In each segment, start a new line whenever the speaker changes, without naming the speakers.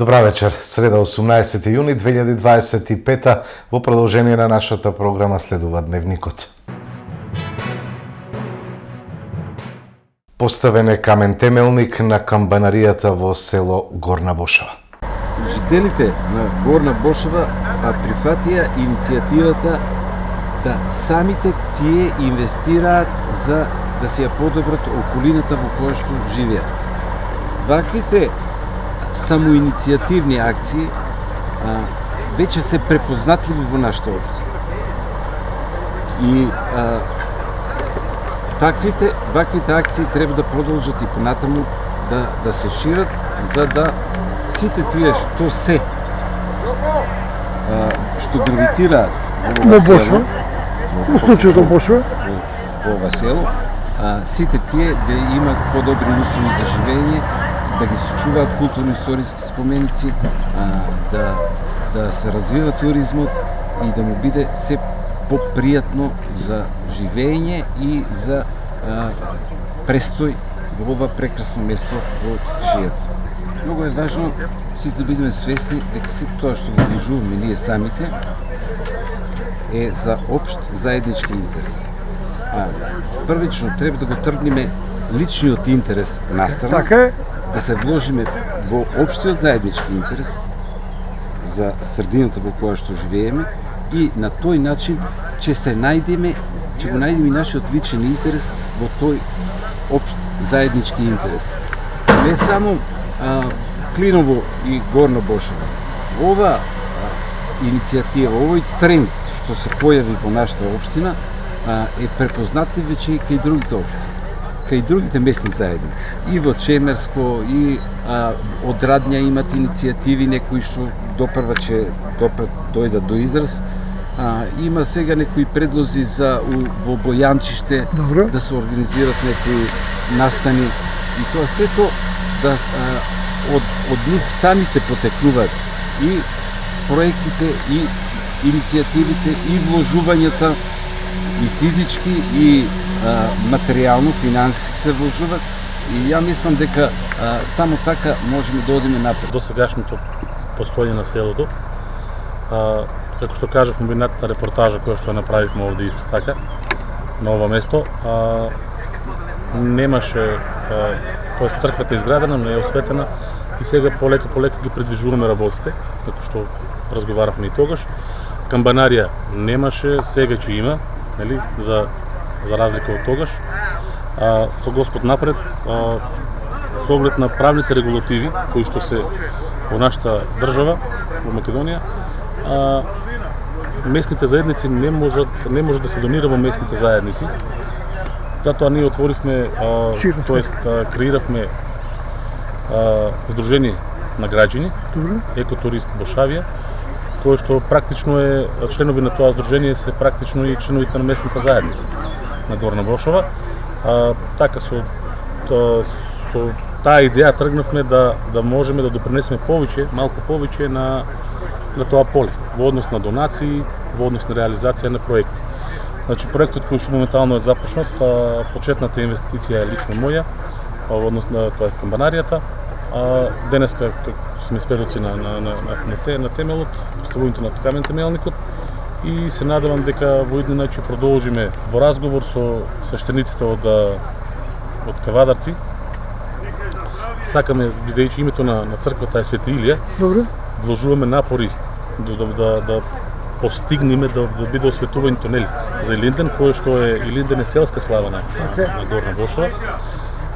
Добра вечер, среда 18 јуни 2025 во продолжение на нашата програма следува Дневникот. Поставен е камен темелник на камбанаријата во село Горна Бошева.
Жителите на Горна Бошева прифатија иницијативата да самите тие инвестираат за да се ја подобрат околината во која што живеат. Ваквите самоиницијативни акции веќе се препознатливи во нашата општина. И ваквите акции треба да продолжат и понатаму да се шират, за да сите тие што гравитираат во село,
во случајот Бошева,
во ова село, сите тие да имаат подобри услови за живење, да ги сочуваат културно-историски споменици, да се развива туризмот и да му биде се попријатно за живење и за престој во ова прекрасно место во Токшијата. Многу е важно сите да бидеме свесни дека сето тоа што го вложуваме ние самите е за општ заеднички интерес. Првично треба да го тргнеме личниот интерес настрана,
така е,
да се вложиме во општиот заеднички интерес за средината во која што живееме и на тој начин ќе го најдеме нашиот личен интерес во тој општ заеднички интерес. Не само Клиново и Горна Бошева. Ова иницијатива, овој тренд што се појави во нашата општина е препознатлив веќе и кај другите општини, кај другите местни заедници. И во Чемерско, и од Радња имат иницијативи, некои што допрва ќе дојдат до израз. Има сега некои предлози за во Бојанчиште да се организират некои настани и тоа сето да од нив самите потекнуваат и проектите, и иницијативите, и вложувањата, и физички, и материјално, финансиски се вложуваат. И ја мислам дека само така можеме да одиме напред.
Досегашното постоење на селото, како што кажав, комбинатната репортажа која што ја направивме овде исто така, на ова место, немаше, тоест црквата изградена, не е осветена и сега полека ги придвижуваме работите, како што разговаравме и тогаш. Камбанарија немаше, сега ќе има, нели, за разлика од тогаш. Со Господ напред, со оглед на правните регулативи кои што се во нашата држава, во Македонија, местните заедници не може да се донира во местните заедници. Затоа ние отворивме, тоест креиравме Сдружение на граѓани, Екотурист Бошавија, кој што практично е, членови на тоа здружение се практично и членовите на местната заедница на Горна Бошева. Така со таа идеја тргнавме да можеме да допринесеме малку повеќе на тоа поле, во однос на донации, во однос на реализација на проекти. Значи, проектот кој што моментално е започнат, почетната инвестиција е лично моја, во однос на камбанаријата. Денеска сме сведоци на темелот, поставувањето на камен темелникот и се надевам дека во иднина ќе продолжиме во разговор со свештениците од Кавадарци. Сакаме, бидејќи името на црквата е Свети Илија, вложуваме напори да постигнеме да биде осветувањето, нели, за Илинден, кој што е Илинден е селска слава на Горна Бошева.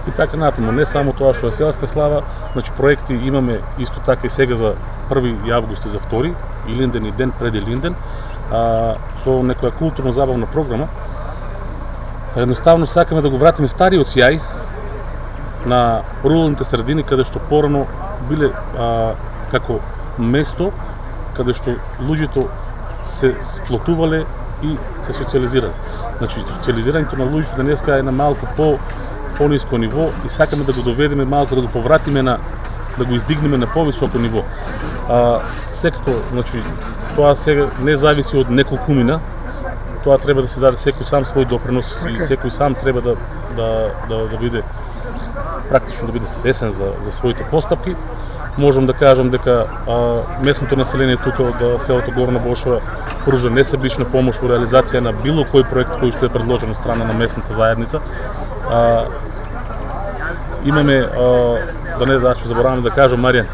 И така натаму, не само тоа што е селска слава, значи проекти имаме исто така и сега за 1 август и за 2, Илинден и ден пред Илинден, со некоја културно-забавна програма. Едноставно сакаме да го вратиме стариот сјај на руралните средини, каде што порано биле како место каде што луѓето се сплотувале и се социализирале. Значи, социализирањето на луѓето денеска е на малку по-ниско ниво и сакаме да го доведеме малку, да го повратиме да го издигнеме на повисоко ниво. Секако, значи, тоа сега не зависи од неколкумина, тоа треба да се даде секој сам свој допринос и секој сам треба да биде практично да биде свесен за своите постапки. можам да кажам дека местното население тука од селото Горна Бошова пружа несебична помош во реализација на било кој проект кој што е предложен од страна на местната заедница. Имаме, да не заборавам да кажам, Маријан,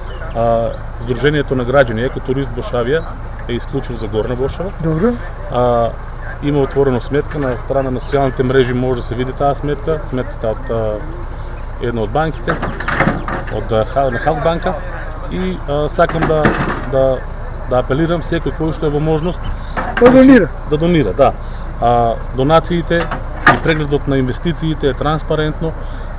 Сдруженијето на граѓани Екотурист Бошавија е исклучено за Горна Бошава.
Добро.
Има отворена сметка на страна на социјалните мрежи, може да се види таа сметка, сметката од една од банките, од Халк банка, и сакам да апелирам секој кој што е во можност да донира, да. Донациите и прегледот на инвестициите е транспарентно,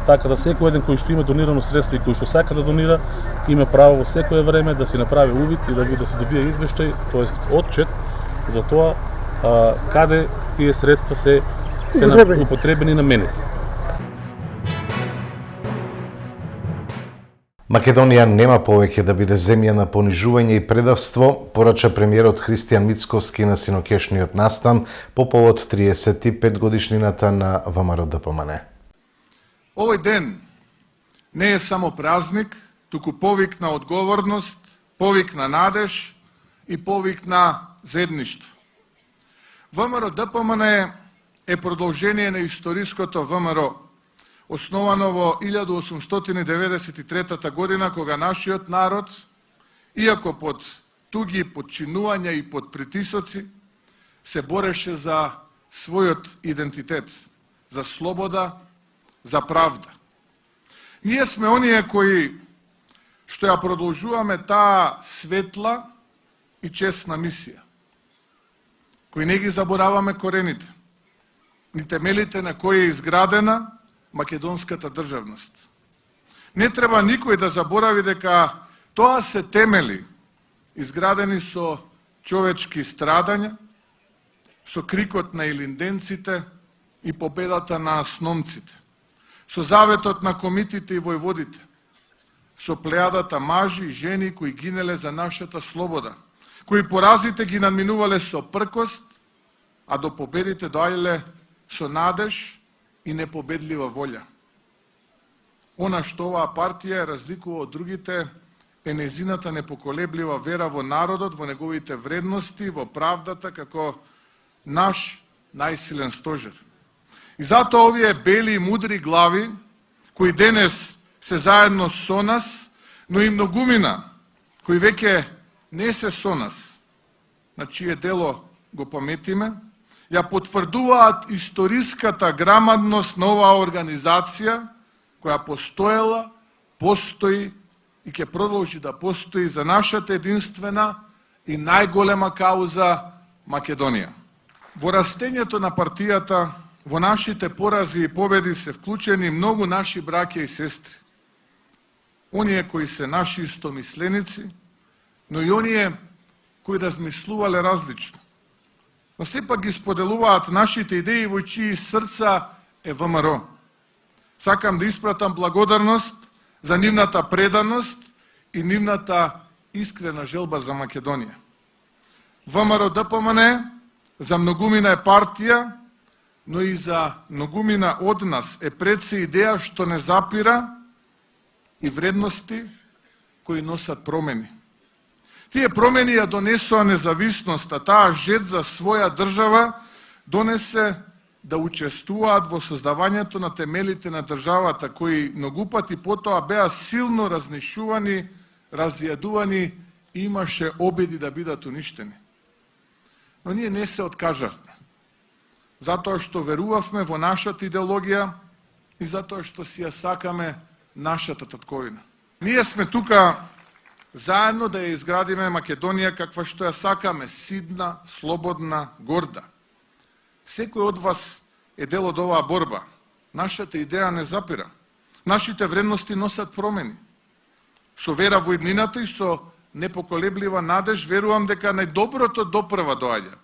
така да секој еден кој што има донирано средство и кој што сака да донира, има право во секое време да си направи увид и да се добие извештај, тоест отчет за тоа каде тие средства се употребени и наменети.
Македонија нема повеќе да биде земја на понижување и предавство, порача премиерот Христијан Мицковски на синокешниот настан по повод 35 годишнината на ВМРО ДПМН.
Овој ден не е само празник, туку повик на одговорност, повик на надеж и повик на заедништво. ВМРО ДПМН е продолжение на историското ВМРО, основано во 1893 година, кога нашиот народ, иако под туги подчинувања и под притисоци, се бореше за својот идентитет, за слобода, за правда. Ние сме оние кои што ја продолжуваме таа светла и честна мисија, кои не ги забораваме корените, ни темелите на кои е изградена македонската државност. Не треба никој да заборави дека тоа се темели изградени со човечки страдања, со крикот на илинденците и победата на асномците, со заветот на комитите и војводите, со плејадата мажи и жени кои гинеле за нашата слобода, кои поразите ги надминувале со пркост, а до победите доаѓале со надеж и непобедлива волја. Она што оваа партија разликува од другите е незината непоколеблива вера во народот, во неговите вредности, во правдата како наш најсилен стожер. И затоа овие бели и мудри глави, кои денес се заедно со нас, но и многумина, кои веќе не се со нас, на чие дело го паметиме, ја потврдуваат историската грамадност на оваа организација, која постоела, постои и ќе продолжи да постои за нашата единствена и најголема кауза Македонија. Во растењето на партијата, во нашите порази и победи се вклучени многу наши браќа и сестри. Оние кои се наши истомисленици, но и оние кои размислувале различно. Но сепак ги споделуваат нашите идеи во чии срца е ВМРО. Сакам да испратам благодарност за нивната преданост и нивната искрена желба за Македонија. ВМРО ДПМН за многумина е партија, но и за многумина од нас е пред се идеја што не запира и вредности кои носат промени. Тие промени ја донесоа независноста, таа жет за своја држава донесе да учествуваат во создавањето на темелите на државата, кои многу пати потоа беа силно разнишувани, разјадувани и имаше обиди да бидат уништени. Но ние не се откажавме, затоа што верувавме во нашата идеологија и затоа што си ја сакаме нашата татковина. Ние сме тука заедно да ја изградиме Македонија каква што ја сакаме, сидна, слободна, горда. Секој од вас е дел од оваа борба. Нашата идеја не запира. Нашите вредности носат промени. Со вера во иднината и со непоколеблива надеж верувам дека најдоброто допрва доаѓа.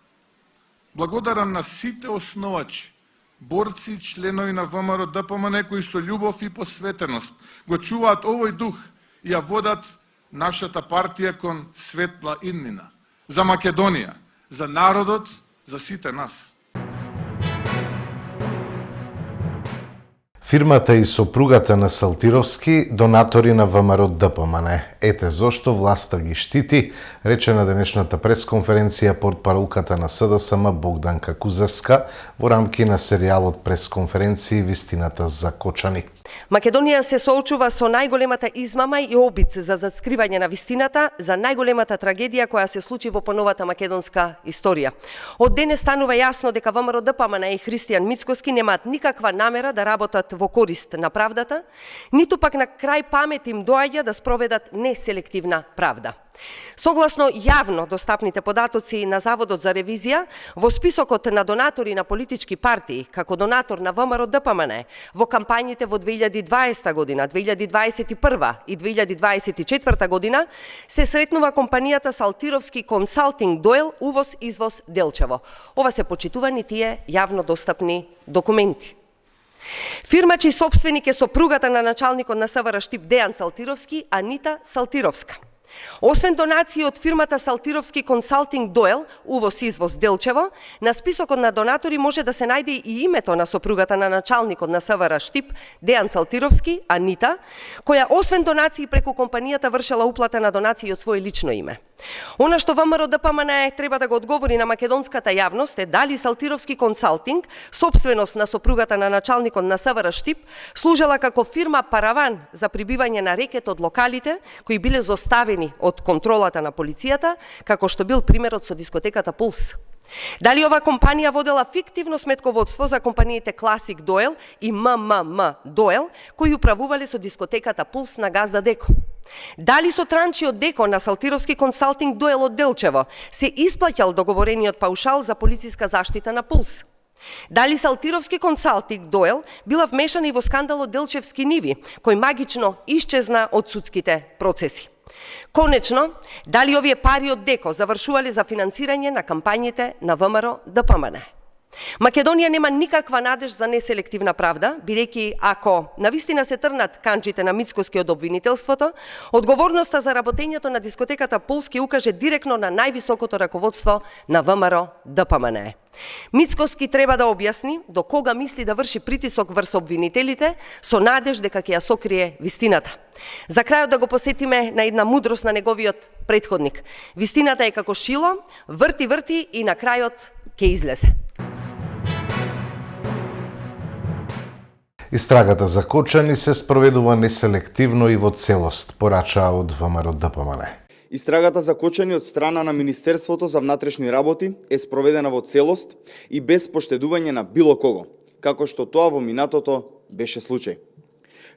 Благодарам на сите основачи, борци, членови на ВМРО ДПМН кои со љубов и посветеност го чуваат овој дух и ја водат нашата партија кон светла иднина. За Македонија, за народот, за сите нас.
Фирмата и сопругата на Салтировски донатори на ВМРО ДПМН. Ете зошто власта ги штити, рече на денешната пресконференција портпаролката на СДСМ Богданка Кузевска во рамки на серијалот пресконференции Вистината за Кочани.
Македонија се соочува со најголемата измама и обид за заскривање на вистината за најголемата трагедија која се случи во поновата македонска историја. Од денес станува јасно дека ВМРО ДПМН и Христијан Мицкоски немаат никаква намера да работат во корист на правдата, ниту пак на крај памет им доаѓа да спроведат неселективна правда. Согласно јавно достапните податоци на Заводот за ревизија, во списокот на донатори на политички партии, како донатор на ВМРО ДПМН, во кампањите во 2020 година, 2021 и 2024 година, се сретнува компанијата Салтировски консалтинг Доел увоз-извоз Делчево. Ова се почитувани тие јавно достапни документи. Фирма чиј собственик е сопругата на началникот на СВР Штип Дејан Салтировски, Анита Салтировска. Освен донации од фирмата Салтировски консалтинг Доел, увоз-извоз Делчево, на списокот на донатори може да се најде и името на сопругата на началникот на СВР Штип, Дејан Салтировски, Анита, која освен донации преку компанијата вршела уплата на донации од своје лично име. Она што ВМРО ДПМН треба да го одговори на македонската јавност е дали Салтировски консалтинг, собственост на сопругата на началникот на СВР Штип, служела како фирма параван за прибивање на рекет од локалите кои биле зоставени од контролата на полицијата, како што бил примерот со дискотеката Пулс. Дали ова компанија водела фиктивно сметководство за компаниите Класик Доел и МММ Доел, кои управувале со дискотеката Пулс на газда Деко? Дали со транчи од Деко на Салтировски консалтинг Доел од Делчево се исплаќал договорениот паушал за полициска заштита на Пулс? Дали Салтировски консалтинг Доел била вмешана и во скандалот Делчевски ниви, кој магично исчезна од судските процеси? Конечно, дали овие пари од Деко завршувале за финансирање на кампањите на ВМРО ДПМН? Македонија нема никаква надеж за неселективна правда, бидејќи ако навистина се трнат канџите на Мицкоски од обвинителството, одговорноста за работењето на дискотеката Пулс ќе укаже директно на највисокото раководство на ВМРО ДПМН. Мицкоски треба да објасни до кога мисли да врши притисок врз обвинителите со надеж дека ќе ја сокрие вистината. За крајот да го посетиме на една мудрост на неговиот претходник. Вистината е како шило, врти и на крајот ќе излезе.
Истрагата за Кочани се спроведува неселективно и во целост, порачаа од ВМРО ДПМН.
Истрагата за Кочани од страна на Министерството за внатрешни работи е спроведена во целост и без поштедување на било кого, како што тоа во минатото беше случај.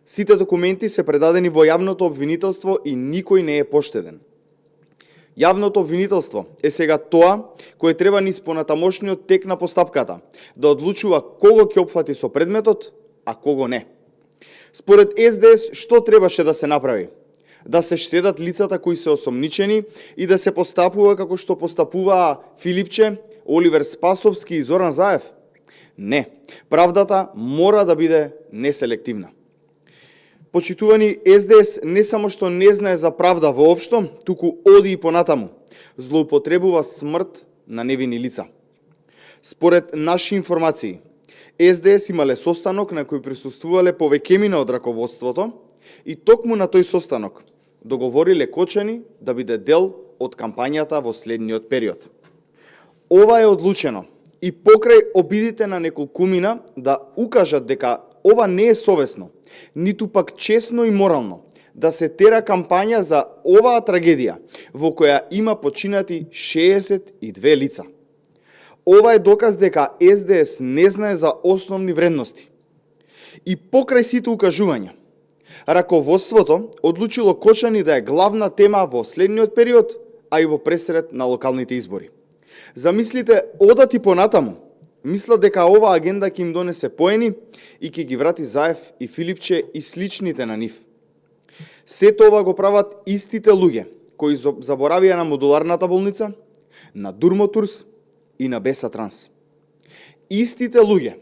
Сите документи се предадени во јавното обвинителство и никој не е поштеден. Јавното обвинителство е сега тоа кое треба низ понатамошниот тек на постапката да одлучува кого ќе опфати со предметот, а кого не. Според СДС, што требаше да се направи? Да се штедат лицата кои се осомничени и да се постапува како што постапуваа Филипче, Оливер Спасовски и Зоран Заев? Не. Правдата мора да биде неселективна. Почитувани, СДС не само што не знае за правда воопшто, туку оди и понатаму. Злоупотребува смрт на невини лица. Според наши информации, СДС имале состанок на кој присуствувале повеќемина од раководството и токму на тој состанок договориле Кочани да биде дел од кампањата во следниот период. Ова е одлучено и покрај обидите на неколкумина да укажат дека ова не е совесно, ниту пак честно и морално да се тера кампања за оваа трагедија во која има починати 62 лица. Ова е доказ дека СДС не знае за основни вредности. И покрај сите укажувања, раководството одлучило Кочани да е главна тема во следниот период, а и во пресред на локалните избори. Замислите, одат и понатаму, мислат дека оваа агенда ќе им донесе поени и ќе ги врати Заев и Филипче и сличните на нив. Сето ова го прават истите луѓе кои заборавија на модуларната болница, на Дурмотурс и на Беса Транс. Истите луѓе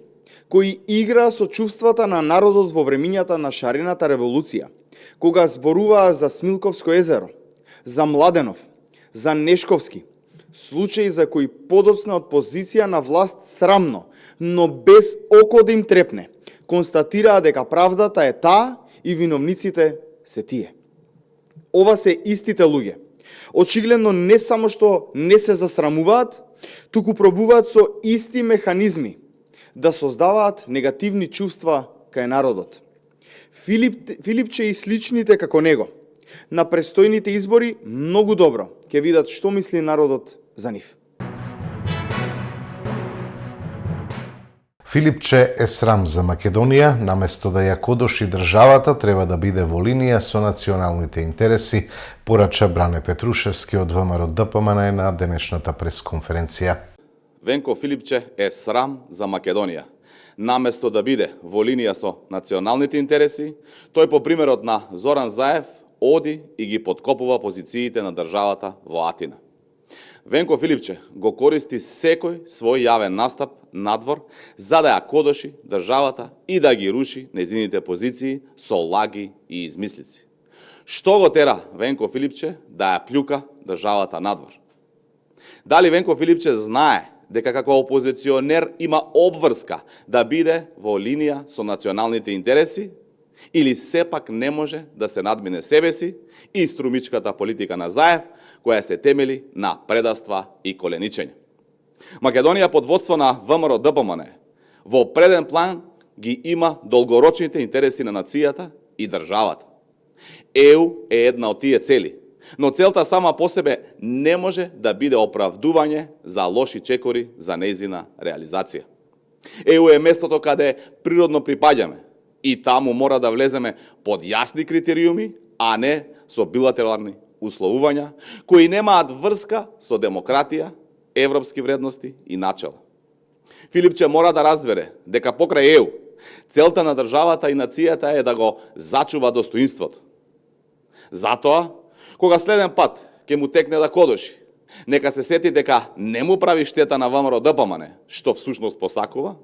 кои играа со чувствата на народот во времињата на шарената револуција, кога зборуваа за Смилковско езеро, за Младенов, за Нешковски, случаи за кои подоцна од позиција на власт срамно, но без око да им трепне, констатираа дека правдата е таа и виновниците се тие. Ова се истите луѓе. Очигледно не само што не се засрамуваат, туку пробуваат со исти механизми да создаваат негативни чувства кај народот. Филипче и сличните како него на престојните избори многу добро ќе видат што мисли народот за нив.
Филипче е срам за Македонија, наместо да ја кодоши државата, треба да биде во линија со националните интереси, порача Бране Петрушевски од ВМРО ДПМН на денешната пресконференција.
Венко Филипче е срам за Македонија. Наместо да биде во линија со националните интереси, тој по примерот на Зоран Заев оди и ги подкопува позициите на државата во Атина. Венко Филипче го користи секој свој јавен настап надвор за да ја кодоши државата и да ги руши нејзините позиции со лаги и измислици. Што го тера Венко Филипче да ја плюка државата надвор? Дали Венко Филипче знае дека како опозиционер има обврска да биде во линија со националните интереси, или сепак не може да се надмине себе си и струмичката политика на Заев, која се темели на предаства и коленичење? Македонија под водство на ВМРО ДПМН во преден план ги има долгорочните интереси на нацијата и државата. ЕУ е една од тие цели, но целта сама по себе не може да биде оправдување за лоши чекори за нејзина реализација. ЕУ е местото каде природно припаѓаме и таму мора да влеземе под јасни критериуми, а не со билатерални условувања кои немаат врска со демократија, европски вредности и начела. Филипче мора да разбере дека покрај ЕУ целта на државата и нацијата е да го зачува достоинството. Затоа, кога следен пат ќе му текне да кодоши, нека се сети дека не му прави штета на ВМРО ДПМН, што всушност посакува,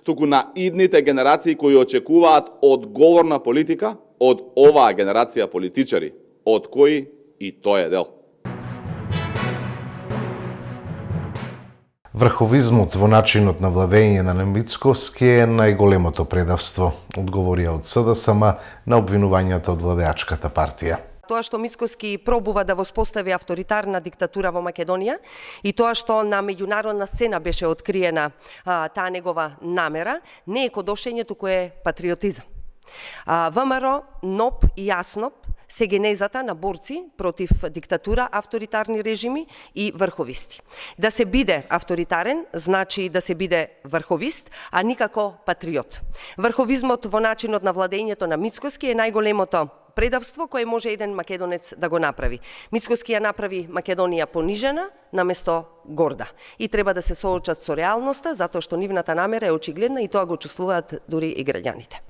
туку на идните генерации кои очекуваат одговорна политика од оваа генерација политичари, од кои и тој е дел.
Врховизмот во начинот на владење на Мицковски е најголемото предавство, одговорија од СДСМ на обвинувањата од владеачката партија.
Тоа што Мицковски пробува да воспостави авторитарна диктатура во Македонија и тоа што на меѓународна сцена беше откриена таа негова намера, не е кодошење, туку е патриотизам. ВМРО, НОП и ＪАСНОП се генезата на борци против диктатура, авторитарни режими и врховисти. Да се биде авторитарен значи да се биде врховист, а никако патриот. Врховизмот во начинот на владењето на Мицковски е најголемото предавство кое може еден македонец да го направи. Мицковски ја направи Македонија понижена наместо горда. И треба да се соочат со реалноста, затоа што нивната намера е очигледна и тоа го чувствуваат дури и граѓаните.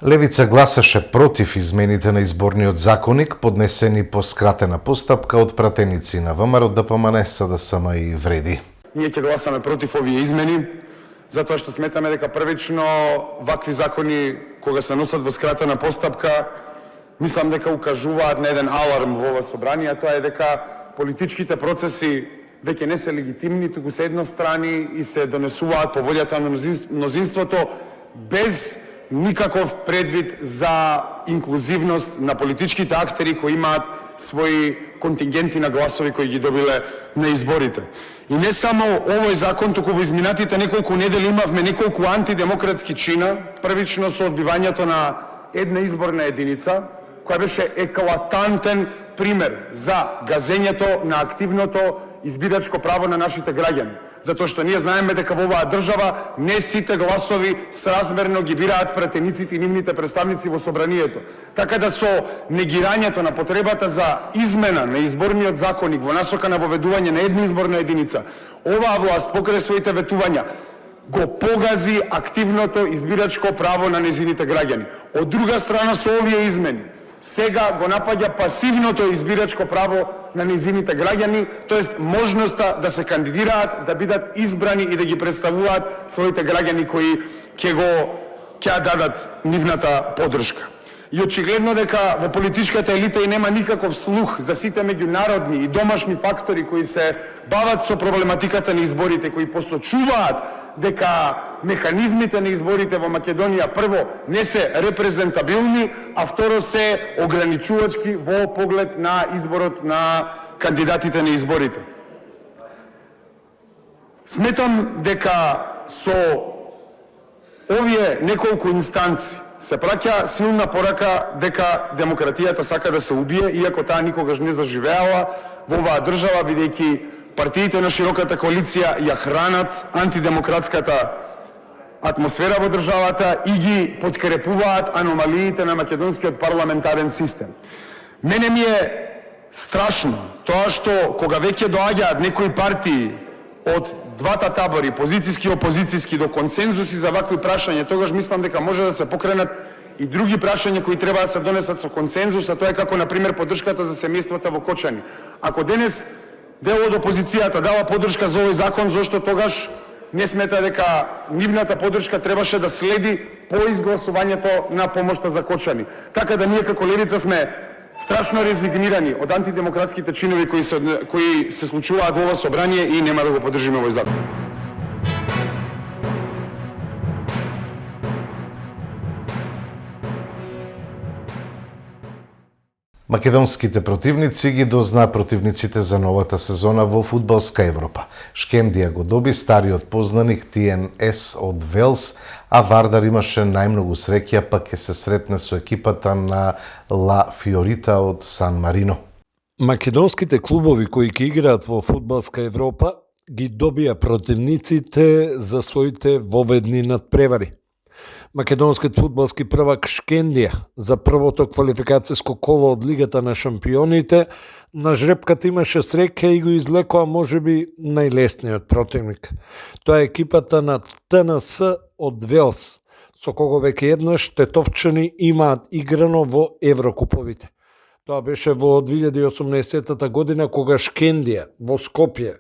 Левица гласаше против измените на изборниот законник, поднесени по скратена постапка од пратеници на ВМРО ДПМН, СДСМ и Вреди.
Ние ќе гласаме против овие измени, затоа што сметаме дека првично вакви закони, кога се носат во скратена постапка, мислам дека укажуваат на еден аларм во ова собрание, а тоа е дека политичките процеси веќе не се легитимни, туку се еднострани и се донесуваат по волјата на мнозинството без никаков предвид за инклузивност на политичките актери кои имаат своји контингенти на гласови кои ги добиле на изборите. И не само овој закон, туку во изминатите неколку недели имавме неколку антидемократски чина, првично со одбивањето на една изборна единица, која беше еклатантен пример за газењето на активното избирачко право на нашите граѓани. Затоа што ние знаеме дека во оваа држава не сите гласови сразмерно ги бираат пратениците и нивните представници во собранието. Така да со негирањето на потребата за измена на изборниот законник во насока на воведување на една изборна единица, оваа власт покрај своите ветувања го погази активното избирачко право на нејзините граѓани. Од друга страна, со овие измени сега го напаѓа пасивното избирачко право на нејзините граѓани, тоест можноста да се кандидираат, да бидат избрани и да ги представуваат своите граѓани кои ќе дадат нивната поддршка. И очигледно дека во политичката елита и нема никаков слух за сите меѓународни и домашни фактори кои се бават со проблематиката на изборите, кои посочуваат дека механизмите на изборите во Македонија прво не се репрезентабилни, а второ се ограничувачки во поглед на изборот на кандидатите на изборите. Сметам дека со овие неколку инстанци се праќа силна порака дека демократијата сака да се убие, иако таа никогаш не заживеала во оваа држава, бидејќи партиите на широката коалиција ја хранат антидемократската атмосфера во државата и ги подкрепуваат аномалиите на македонскиот парламентарен систем. Мене ми е страшно тоа што кога веќе доаѓаат некои партии од двата табори, позицијски и опозицијски, до консензуси за вакви прашања, тогаш мислам дека може да се покренат и други прашања кои треба да се донесат со консензус, а тоа е како, например, поддршката за семејствата во Кочани. Ако денес дел од опозицијата дава поддршка за овој закон, зошто тогаш не смета дека нивната поддршка требаше да следи по изгласувањето на помошта за Кочани. Така да ние како левица сме страшно резигнирани од антидемократските чинови кои се случуваат во ова собрание и нема да го поддржиме овој закон.
Македонските противници ги дозна противниците за новата сезона во фудбалска Европа. Шкендија го доби стариот познаник ТНС од Велс, а Вардар имаше најмногу среќа, па ќе се сретне со екипата на Ла Фиорита од Сан Марино.
Македонските клубови кои ќе играат во фудбалска Европа ги добија противниците за своите воведни надпревари. Македонскиот фудбалски првак Шкендија за првото квалификацијско коло од Лигата на шампионите на жрепката имаше среќа и го излекоа можеби најлесниот противник. Тоа е екипата на ТНС од Велс, со кого веќе еднаш тетовчани имаат играно во Еврокуповите. Тоа беше во 2018 година кога Шкендија во Скопје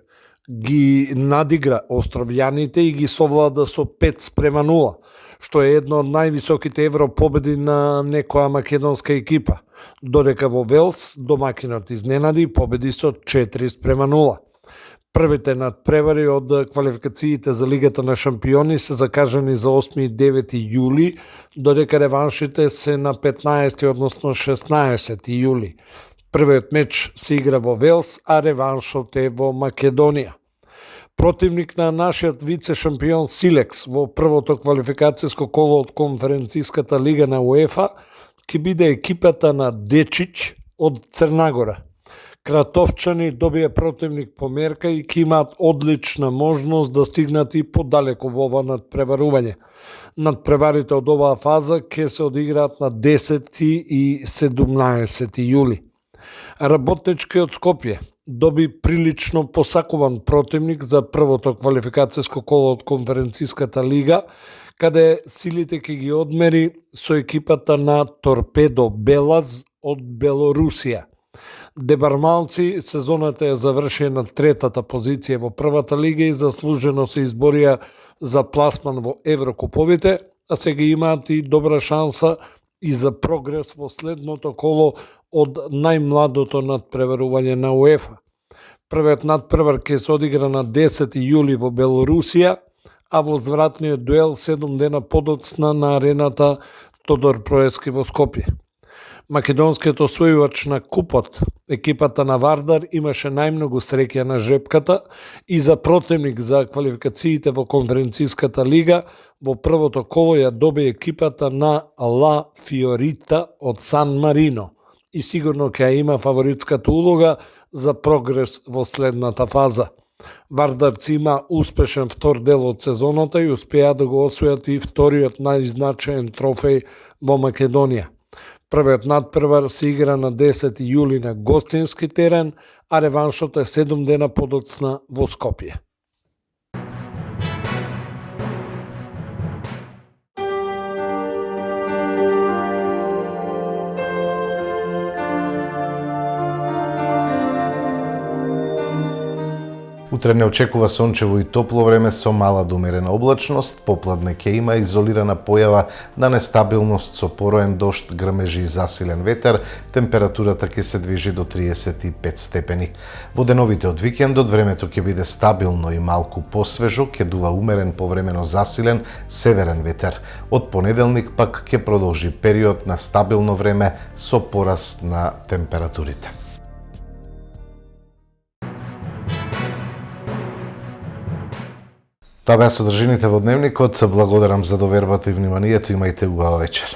ги надигра островјаните и ги совлада со 5-0, што е едно од највисоките европобеди на некоја македонска екипа, додека во Велс домакинот изненади и победи со 4-0. Првите надпревари од квалификациите за Лигата на шампиони се закажани за 8 и 9 јули, додека реваншите се на 15, односно 16 јули. Првиот меч се игра во Велс, а реваншот е во Македонија. Противник на нашиот вице-шампион Силекс во првото квалификацијско коло од конференцијската лига на УЕФА ќе биде екипата на Дечич од Црнагора. Кратовчани добија противник по мерка и ќе имаат одлична можност да стигнат и подалеку во ова надпреварување. Надпреварите од оваа фаза ќе се одиграат на 10 и 17 јули. Работничкиот Скопје доби прилично посакуван противник за првото квалификацијско коло од конференцијската лига, каде силите ќе ги одмери со екипата на Торпедо Белаз од Белорусија. Дебармалци сезоната ја завршија на третата позиција во првата лига и заслужено се изборија за пласман во Еврокуповите, а сега имаат и добра шанса и за прогрес во следното коло од најмладото надпреварување на УЕФА. Првиот надпревар ќе се одигра на 10 јули во Белорусија, а возвратниот дуел 7 дена подоцна на арената Тодор Проески во Скопје. Македонскиот освојувач на купот, екипата на Вардар, имаше најмногу среќа на жрепката и за противник за квалификациите во конференцијската лига во првото коло ја доби екипата на Ла Фиорита од Сан Марино и сигурно ќе има фаворитската улога за прогрес во следната фаза. Вардарци има успешен втор дел од сезоната и успеа да го освојат и вториот најзначаен трофеј во Македонија. Првиот надпревар се игра на 10 јули на гостински терен, а реваншот е 7 дена подоцна во Скопје.
Утре не очекува сончево и топло време со мала до умерена облачност, попладне ќе има изолирана појава на нестабилност со пороен дожд, грмежи и засилен ветер, температурата ќе се движи до 35 степени. Во деновите од викендот времето ќе биде стабилно и малку посвежо, ќе дува умерен повремено засилен северен ветер. Од понеделник пак ќе продолжи период на стабилно време со пораст на температурите. Тоа беа содржините во дневникот. Благодарам за довербата и вниманието. Имајте убава вечер.